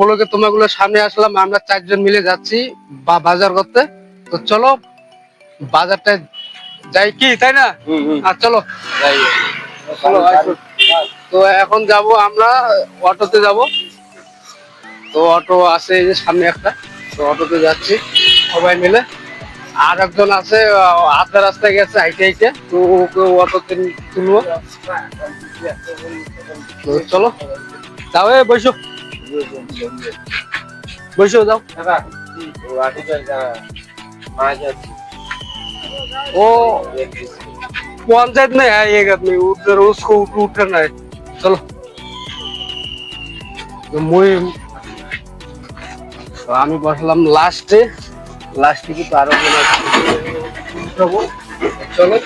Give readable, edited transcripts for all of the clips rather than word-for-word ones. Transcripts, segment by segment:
বলোকে তোমাগুলো সামনে আসলাম, আমরা 4 জন মিলে যাচ্ছি বাজার করতে। তো চলো বাজারটা যাই কি, তাই না? আর চলো যাই, চলো আসো। তো এখন যাব আমরা অটোতে যাব। তো অটো আছে এই যে সামনে একটা, তো অটোতে যাচ্ছি সবাই মিলে। আর একজন আছে আধা রাস্তায় গেছে হাইটে হাইটে, তো ওকে অটোতে তুলবো। তো চলো যাও, বসো বসো যাও। वो पंचायत में है एक आदमी, उधर उसको उठना है। चलो तो मुई আমি বসলাম লাস্টে। লাস্টে কি আরো উঠাবো। চলো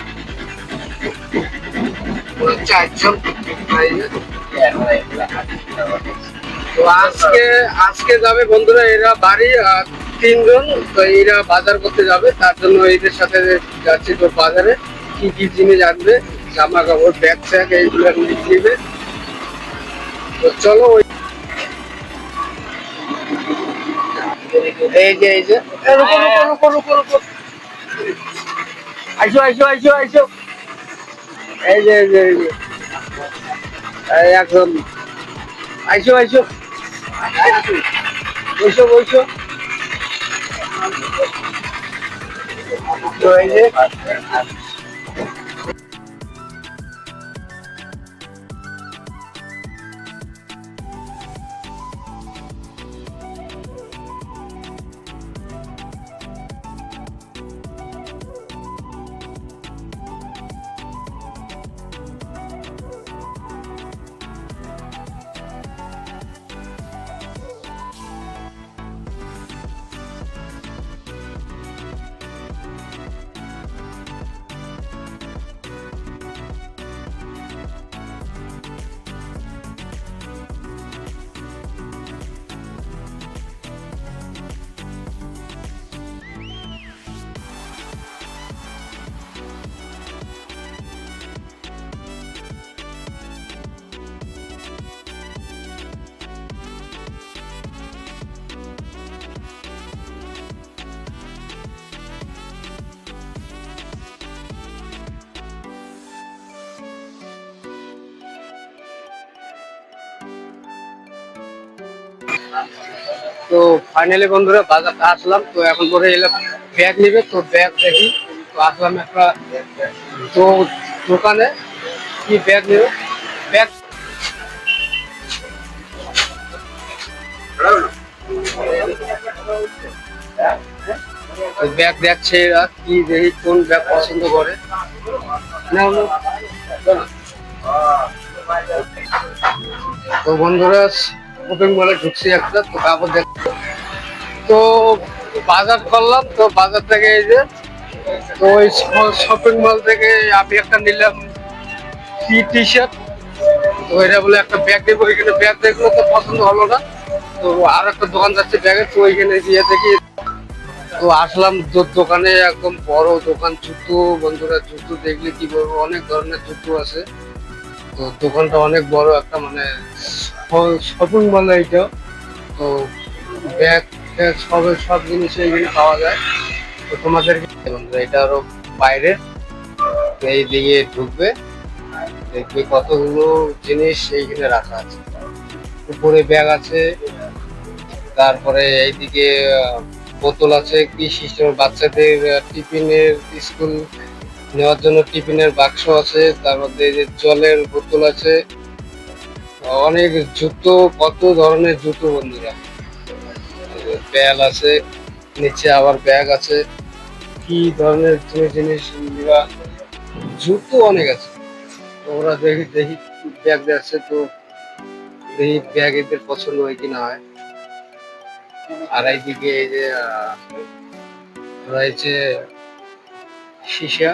4 জন। তো আজকে আজকে যাবে বন্ধুরা এরা বাড়ি, আর 3 জন। তো এরা বাজার করতে যাবে, তার জন্য এদের সাথে যাচ্ছি। তো বাজারে কি কি জিনিস আনবে, জামা কাপড় ব্যাগ ট্যাগ এইগুলো নিবে। তো চলো এই যে আইসো আইসো আইসো আইসো। এই যে একজন আইসো আইসো, বইসো বইসো। তো এই যে তো ফাইনালি বন্ধুরা বাজারটা আসলাম। তো এখন পরে এলাম ব্যাগ নিবে, তো ব্যাগ দেখি। তো আসলাম একটা তো দোকানে, কি ব্যাগ নেবে। ব্যাগ ব্যাগ দেখছে এরা, কি দেখি কোন ব্যাগ পছন্দ করে। তো বন্ধুরা শপিং মলে ঢুকছি একটা, তো কাপড় দেখ। তো বাজার করলাম, তো বাজার থেকে এই যে, তো ওই শপিং মল থেকে আমি একটা নিলাম টি শার্ট। তো এটা বলে একটা ব্যাগ নেবো, ওইখানে ব্যাগ দেখলো তো পছন্দ হলো না। তো আর একটা দোকান যাচ্ছে ব্যাগের, তো ওইখানে গিয়ে দেখি। তো আসলাম দোকানে, একদম বড় দোকান, জুতো। বন্ধুরা জুতো দেখলে কি বলবো, অনেক ধরনের জুতো আছে। তো দোকানটা অনেক বড় একটা, মানে শপিং মল এইটা। তো ব্যাগ ট্যাগ সব জিনিস এইখানে পাওয়া যায়। তো তোমাদেরকে বন্ধুরা এটা আরো বাইরে, এই দিকে ঢুকবে, দেখবে কতগুলো জিনিস এইখানে রাখা আছে। উপরে ব্যাগ আছে, তারপরে এইদিকে বোতল আছে, কি সিস্টেম বাচ্চাদের টিফিনের, স্কুল নেওয়ার জন্য টিফিনের বাক্স আছে। তার মধ্যে এই যে জলের বোতল আছে, অনেক জুতো, কত ধরনের জুতো বন্ধুরা। ব্যাগ আছে, নিচে আবার ব্যাগ আছে, কি ধরনের জিনিস জুতো অনেক আছে। তো ওরা দেখি দেখি ব্যাগ দেখছে, তো দেখি ব্যাগ এদের পছন্দ হয় কি না হয়। আর এইদিকে এই যে রয়েছে সীসা,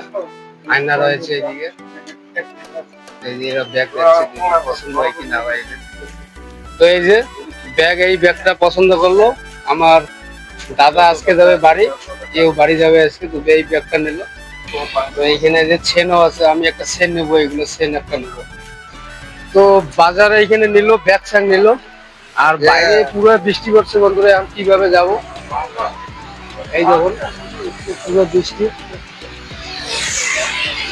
আয়না রয়েছে এইদিকে। এরা ব্যাগ দেখছে পছন্দ হয় কি না হয়। তো এই যে ব্যাগ, এই ব্যাগটা পছন্দ করলো আমার দাদা। আজকে যাবে বাড়ি, কেউ বাড়ি যাবে আজকে, তো এই ব্যাগটা নিল। তো এইখানে যে চেনও আছে, আমি একটা চেন নেবো, এগুলো চেন একটা নেবো। তো বাজারে এইখানে নিল, ব্যাগ স্যাগ নিল। আর বাইরে পুরো বৃষ্টি পড়ছে বন্ধুরা, আমি কিভাবে যাব? এই দেখুন পুরো বৃষ্টি।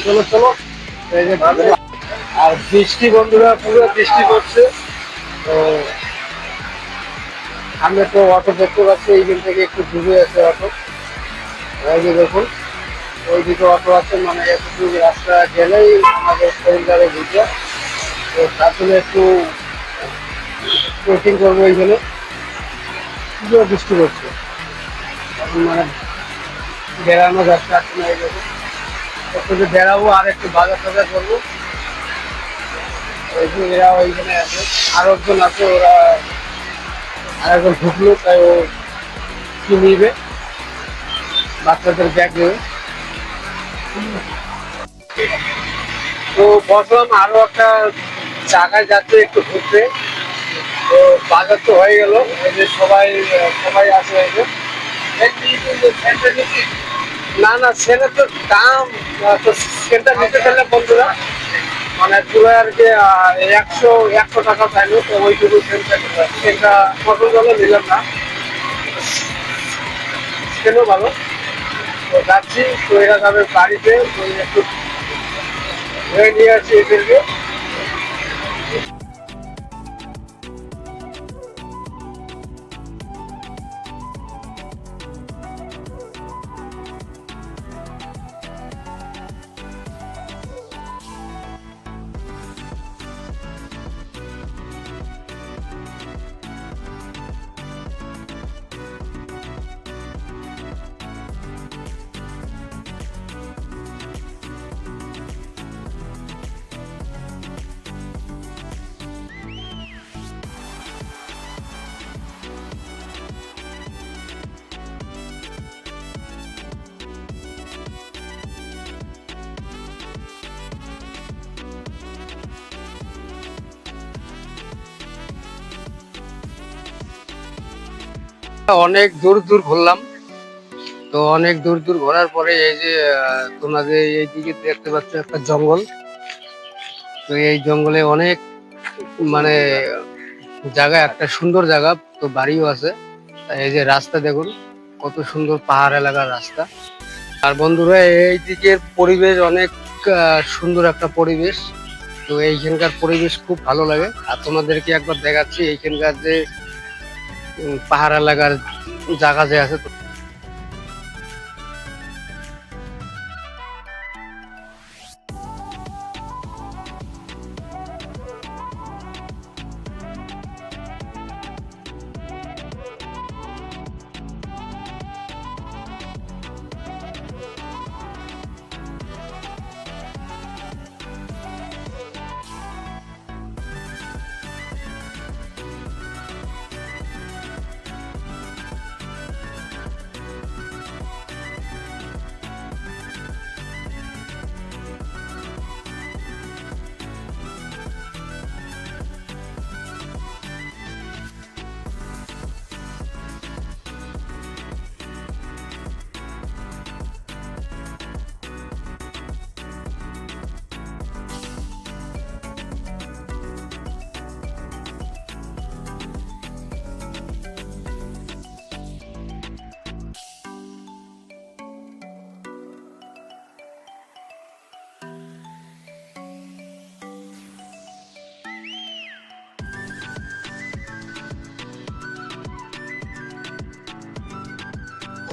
চলো চলো, এই যে আর বৃষ্টি বন্ধুরা, পুরো বৃষ্টি পড়ছে। তো আমি তো অটো দেখতে পাচ্ছি, এইখান থেকে একটু দূরে আছে অটো। এই যে দেখুন ওইদিকে অটো আছে, মানে একটু রাস্তা গেলেই আমাদের সেন্টারে ঢুকে। তো তার জন্য একটু ওয়েটিং করবো এইখানে। পুরো বৃষ্টি পড়ছে, এখন মানে বেড়ানো যাচ্ছে আর না। এই দেখুন একটু যে বেড়াবো আর একটু বাজার টাজার করবো। এই যে এরা ওইখানে আছে, আরো একজন আছে, ওরা আর একজন ঢুকলো, তাই ও কি নিবে, বাচ্চাদের ব্যাগ নেবে। তো বসলাম আরো একটা জায়গায় যাচ্ছে একটু ঘুরতে। তো বাজার তো হয়ে গেল, এই যে সবাই সবাই আছে। এই যে না না, সেটা তো দাম, তো সেটা নিতে চাইলে বন্ধুরা মানে পুরো আর কি 100 টাকা চাইলো। তো ওইটুকু সেটা পছন্দ হলো, নিলাম না। কেন ভালো, তো যাচ্ছি। তো এরা যাবে বাড়িতে, তো একটু ধরে নিয়ে আসছি এদেরকে। অনেক দূর দূর ঘুরলাম। তো অনেক দূর দূর ঘোরার পরে এই যে তোমাদের এইদিকে দেখতে পাচ্ছ একটা জঙ্গল। তো এই জঙ্গলে অনেক মানে জায়গা, একটা সুন্দর জায়গা, তো বাড়িও আছে। এই যে রাস্তা দেখুন, কত সুন্দর পাহাড় এলাকার রাস্তা। আর বন্ধুরা এই দিকের পরিবেশ অনেক সুন্দর একটা পরিবেশ। তো এইখানকার পরিবেশ খুব ভালো লাগে। আর তোমাদেরকে একবার দেখাচ্ছি এইখানকার যে পাহাড় এলাকার জায়গা যে আছে।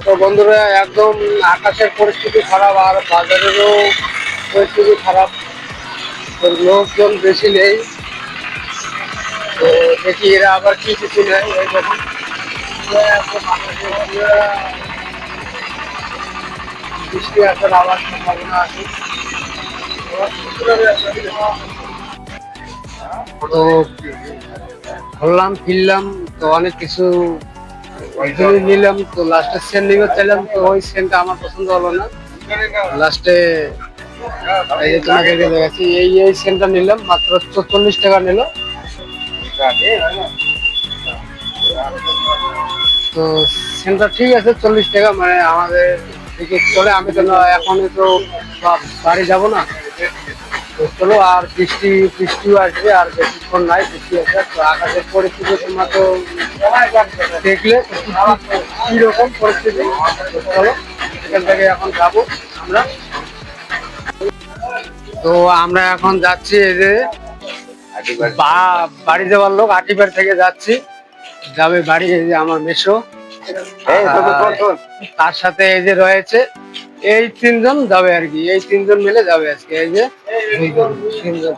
তো বন্ধুরা একদম আকাশের পরিস্থিতি খারাপ, আর বাজারেরও পরিস্থিতি খারাপ। তো লোকজন বেশি নেই। তো দেখি এরা আবার কি কিছু নেয়। এই দেখুন বৃষ্টি আসার আবার সম্ভাবনা আছে। তো ঘুরলাম ফিরলাম, তো অনেক কিছু জিনিস নিলাম। তো লাস্টে সেন্ট নিতে চাইলাম, তো ওই সেন্টটা আমার পছন্দ হলো না। লাস্টে এই যে তোমাদেরকে দেখাচ্ছি, এই সেন্টটা নিলাম, মাত্র 44 টাকা নিল। তো সেন্টটা ঠিক আছে, 40 টাকা মানে আমাদের দিকে চলে। আমি তো এখনই তো বাড়ি যাব না। তো চলো, আর বৃষ্টিও আসবে, আর বেশি এখন নাই বৃষ্টি আছে, তো আকাশের পরিস্থিতি তোমরা তো দেখলে কিরকম পরিস্থিতি। তো চলো এখান থেকে এখন যাবো আমরা। তো আমরা এখন যাচ্ছি এই যে বাড়ি যাওয়ার লোক আটিপার থেকে যাচ্ছি, যাবে বাড়ি। এই যে আমার মেসো, তার সাথে এই যে রয়েছে এই তিনজন যাবে আর কি, এই তিনজন মিলে যাবে আজকে। এই যে তিনজন,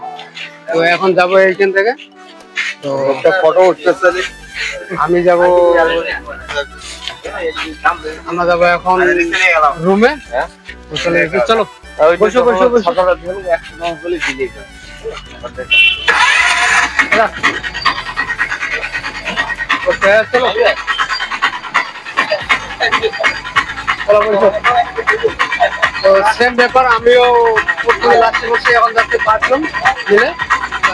তো এখন যাবো এইখান থেকে। তো ফটো উঠতেছে, আমি যাব, আমরা যাবো এখন রুমে। চলো বসো বসো বসো। চলো তো সেম ব্যাপার, আমিও প্রথমে লাস্টে বসে এখন যাচ্ছি 5 জন মিলে।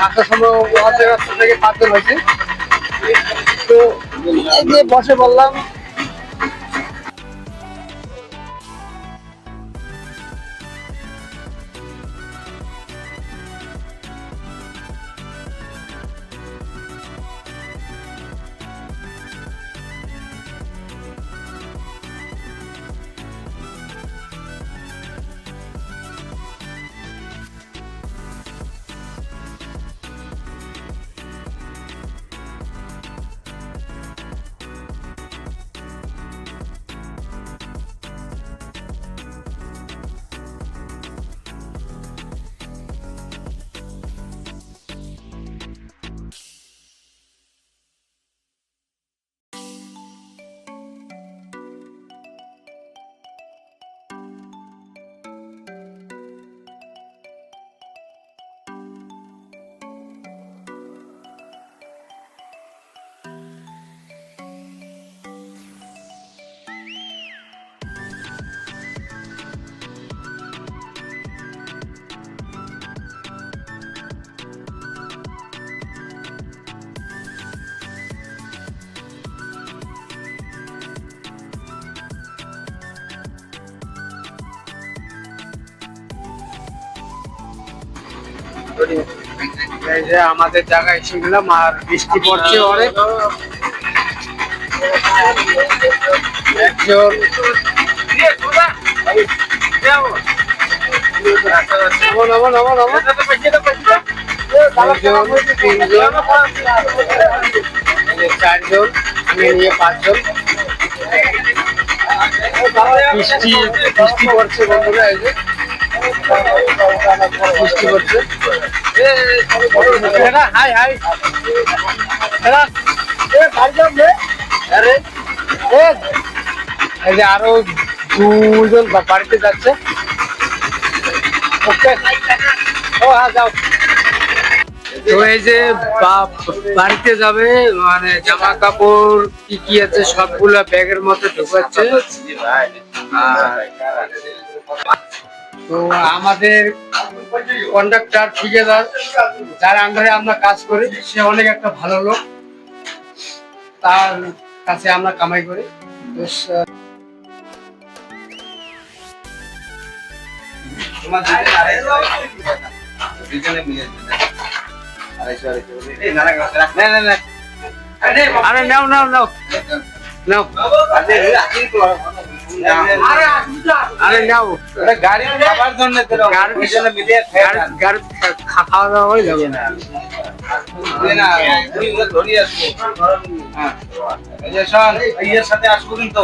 আসার সময় অর্ধেক রাস্তা থেকে 5 জন হয়েছে, তো এই যে বসে বললাম। এই যে আমাদের জায়গায় এসে গেলাম, আর বৃষ্টি পড়ছে অনেক। একজন তিনজন, 4 জন, আমি নিয়ে 5 জন। বৃষ্টি বৃষ্টি পড়ছে বন্ধুরা, এই যে বৃষ্টি পড়ছে। হাই হাই, এই যে আরো 2 জন বাড়িতে যাচ্ছে। ও হ্যাঁ যাও। তো এই যে বাড়িতে যাবে, মানে জামা কাপড় কি কি আছে সবগুলা ব্যাগের মধ্যে ঢুকাচ্ছে। তো আমাদের কন্ডাক্টর ঠিকাদার যার আন্ডারে আমরা কাজ করি, সে অনেক একটা ভালো লোক, তার কাছে আমরা কামাই করি। আরে নাও নাও নাও নাও, আরে নাও, গাড়ি খাবার জন্য খাওয়া দাওয়া হয়ে যাবে না। ইয়ের সাথে আসবো কিন্তু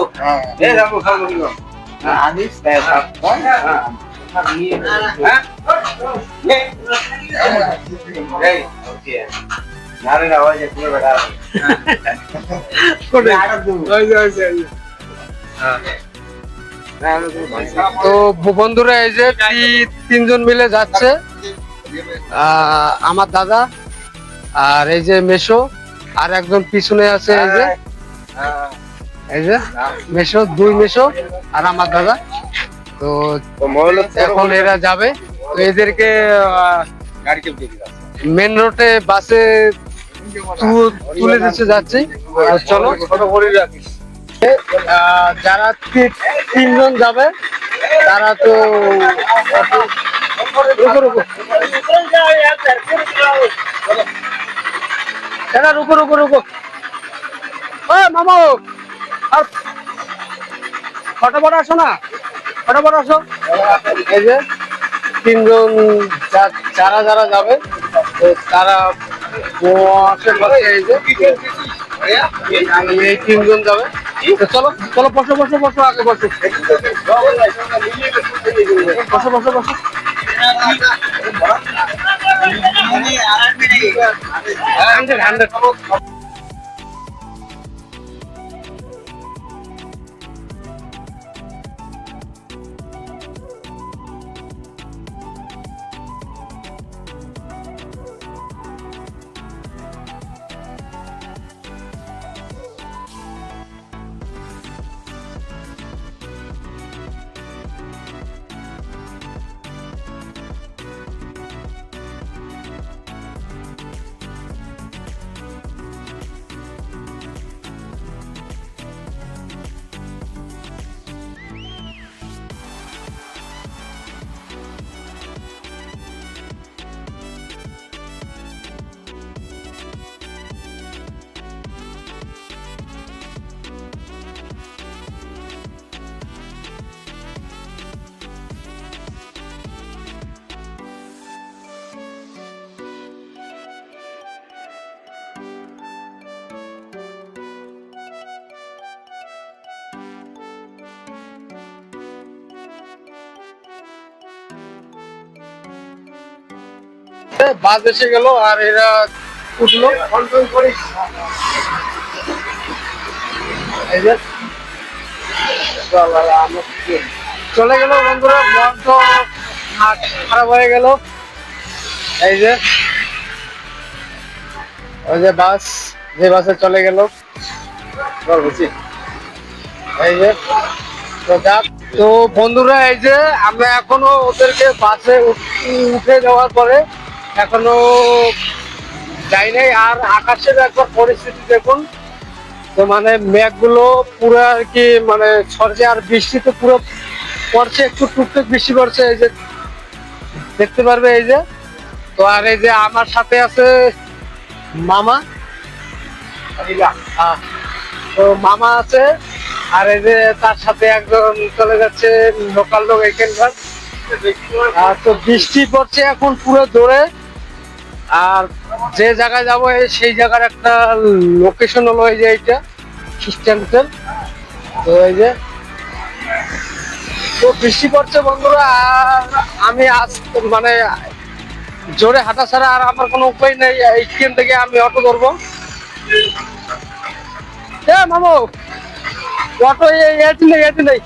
তো বন্ধুরা এই যে 3 জন মিলে যাচ্ছে, আমার দাদা আর এই যে মেসো, আর একজন পিছনে আছে। এই যে মেসো, 2 মেসো আর আমার দাদা। তো এখন এরা যাবে, তো এদেরকে মেন রোডে বাসে তুলে দিতে যাচ্ছি। চলো যারা 3 জন যাবে তারা তো এটা রুকো রুকো রুকো, ও মামু আর ফটাফট আসো না, ফটাফট আসো। এই যে তিনজন যারা যারা যাবে তো তারা বসে বসে, এই যে এই তিনজন যাবে। তো চলো চলো, বসো বসো বসো, আগে বসো বসো বসো বসো। Hundred hundred. বাস এসে গেল আর এরা উঠলো। এই যে চলে গেল বন্ধুরা, মন তো খারাপ হয়ে গেল। এই যে ওই যে বাস, যে বাসে চলে গেল। এই যে তো যাক, তো বন্ধুরা এই যে আমরা এখনো ওদেরকে বাসে উঠে যাওয়ার পরে এখনো যাই নাই। আর আকাশের একবার পরিস্থিতি দেখুন, তো মানে মেঘগুলো পুরো আর কি মানে সরছে, আর বৃষ্টি তো পুরো পড়ছে, একটু টুকটুক বৃষ্টি পড়ছে, এই যে দেখতে পারবে। এই যে তো আর এই যে আমার সাথে আছে মামা, তো মামা আছে, আর এই যে তার সাথে একজন চলে যাচ্ছে লোকাল লোক এখানকার। তো বৃষ্টি পড়ছে এখন পুরো জোরে। আর যে জায়গায় যাবো সেই জায়গার একটা লোকেশন হলো এই যে এইটা খ্রিস্টান হোটেল। তো এই যে তো বৃষ্টি পড়ছে বন্ধুরা, আর আমি আজ মানে জোরে হাঁটা ছাড়া আর আমার কোনো উপায় নেই। এইখান থেকে আমি অটো ধরবো। মামু অটো এটি নেই, এটি নেই।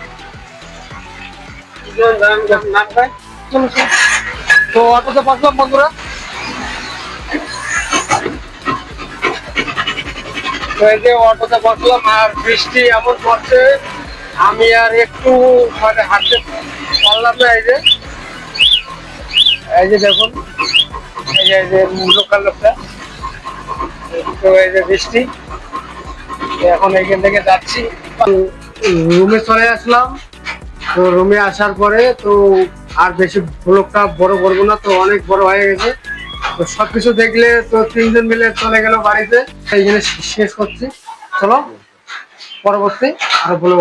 তো অটোতে বসলাম বন্ধুরা। তো এই যে অটোতে বসলাম আর বৃষ্টি এমন পড়ছে, আমি আর একটু মানে হাঁটতে পারলাম না। এই যে দেখুন, এই যে লোকাল লোকটা। তো এই যে বৃষ্টি, এখন এইখান থেকে যাচ্ছি, রুমে চলে আসলাম। তো রুমে আসার পরে তো আর বেশি ব্লগটা বড় করবো না, তো অনেক বড় হয়ে গেছে। তো সবকিছু দেখলে তো তিনজন মিলে চলে গেল বাড়িতে, এইখানে শেষ করছি। চলো পরবর্তী আরো ব্লগ